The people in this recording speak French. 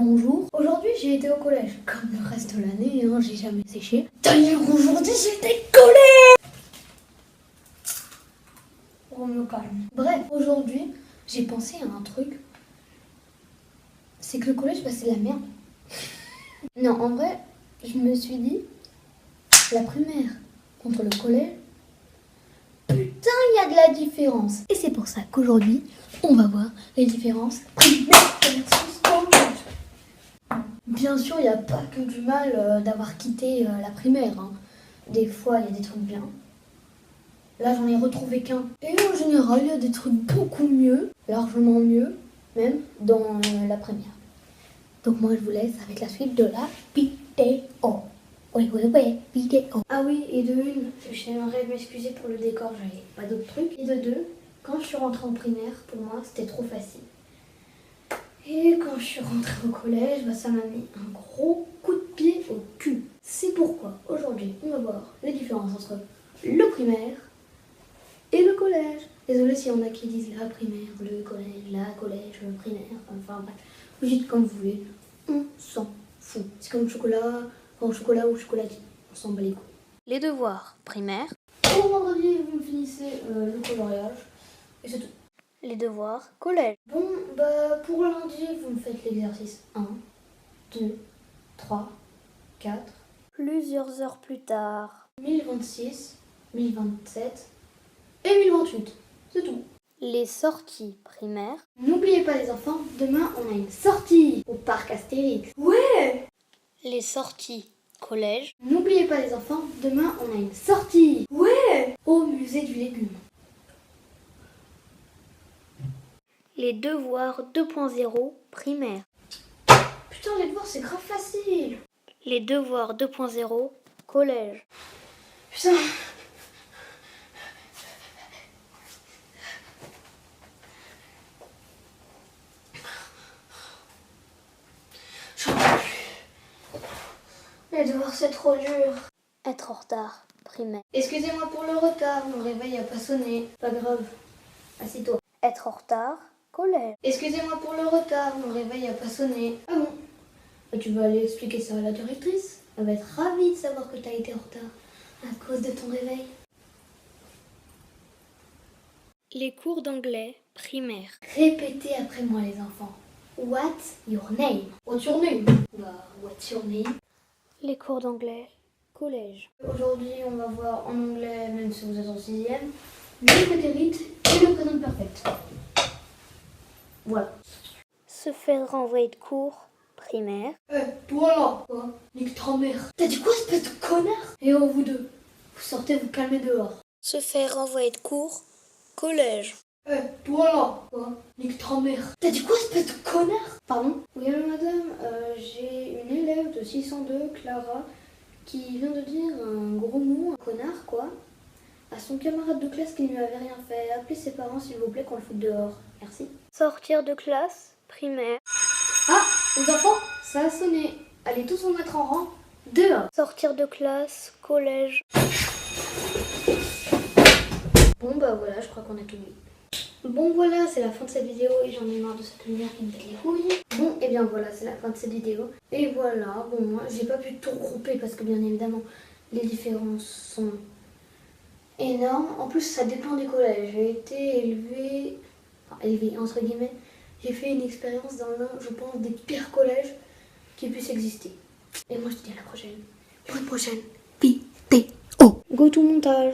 bonjour. Aujourd'hui j'ai été au collège. Comme le reste de l'année, hein, j'ai jamais séché. D'ailleurs aujourd'hui j'étais collé. On me calme. Bref, aujourd'hui j'ai pensé à un truc. C'est que le collège, c'est la merde. Non, en vrai, je me suis dit, la primaire contre le collège, putain, il y a de la différence. Et c'est pour ça qu'aujourd'hui, on va voir les différences primaire versus collège. Bien sûr, il n'y a pas que du mal d'avoir quitté la primaire. Hein. Des fois, il y a des trucs bien. Là, j'en ai retrouvé qu'un. Et en général, il y a des trucs beaucoup mieux, largement mieux, même dans la première. Donc moi, je vous laisse avec la suite de la vidéo. Oui, vidéo. Ah oui, et de une, j'aimerais m'excuser pour le décor, j'avais pas d'autres trucs. Et de deux, quand je suis rentrée en primaire, pour moi, c'était trop facile. Et quand je suis rentrée au collège, ça m'a mis un gros coup de pied au cul. C'est pourquoi, aujourd'hui, on va voir les différences entre le primaire et le collège. Désolée s'il y en a qui disent la primaire, le collège, le primaire, enfin bref. Vous dites comme vous voulez, on s'en fout. C'est comme chocolat, ou chocolatine, on s'en bat les couilles. Les devoirs primaires. Pour vendredi, vous finissez le coloriage, et c'est tout. Les devoirs collège. Bon, pour lundi, vous me faites l'exercice 1, 2, 3, 4, Plusieurs heures plus tard. 1026, 1027 et 1028. C'est tout. Les sorties primaires. N'oubliez pas les enfants, demain on a une sortie au parc Astérix. Ouais! Les sorties collège. N'oubliez pas les enfants, demain on a une sortie. Ouais! Au musée du légume. Les devoirs 2.0 primaires. Putain, les devoirs c'est grave facile. Les devoirs 2.0 collège. Putain. J'en peux plus. Les devoirs c'est trop dur. Être en retard primaire. Excusez-moi pour le retard, mon réveil a pas sonné. Pas grave. Assis-toi. Être en retard collège. Excusez-moi pour le retard, mon réveil a pas sonné. Ah bon? Tu vas aller expliquer ça à la directrice. Elle va être ravie de savoir que tu as été en retard à cause de ton réveil. Les cours d'anglais primaire. Répétez après moi les enfants. What's your name? What's your name? What's your name? Les cours d'anglais collège. Aujourd'hui, on va voir en anglais, même si vous êtes en 6e, le prétérit et le présent perfect. Voilà. Se faire renvoyer de cours primaire. Voilà. Quoi? Nique ta mère. T'as dit quoi, espèce de connard? Et oh, vous deux, vous sortez vous calmez dehors. Se faire renvoyer de cours collège. Voilà. Quoi? Nique ta mère. T'as dit quoi, espèce de connard? Pardon? Oui, madame, j'ai une élève de 602, Clara, qui vient de dire un gros mot, un connard, quoi, à son camarade de classe qui ne lui avait rien fait. Appelez ses parents, s'il vous plaît, qu'on le foute dehors. Merci. Sortir de classe primaire. Ah, les enfants, ça a sonné. Allez tous vous mettre en rang. Dehors. Sortir de classe collège. Bon, voilà, je crois qu'on a tout mis. Bon, voilà, c'est la fin de cette vidéo et j'en ai marre de cette lumière qui me pète les couilles. Bon, et bien voilà, c'est la fin de cette vidéo. Et voilà, bon, moi, j'ai pas pu tout regrouper parce que bien évidemment, les différences sont énormes. En plus, ça dépend des collèges. J'ai été élevée, entre guillemets, j'ai fait une expérience dans l'un, je pense, des pires collèges qui puissent exister. Et moi, je te dis à la prochaine. Pour une prochaine vidéo. Go to montage.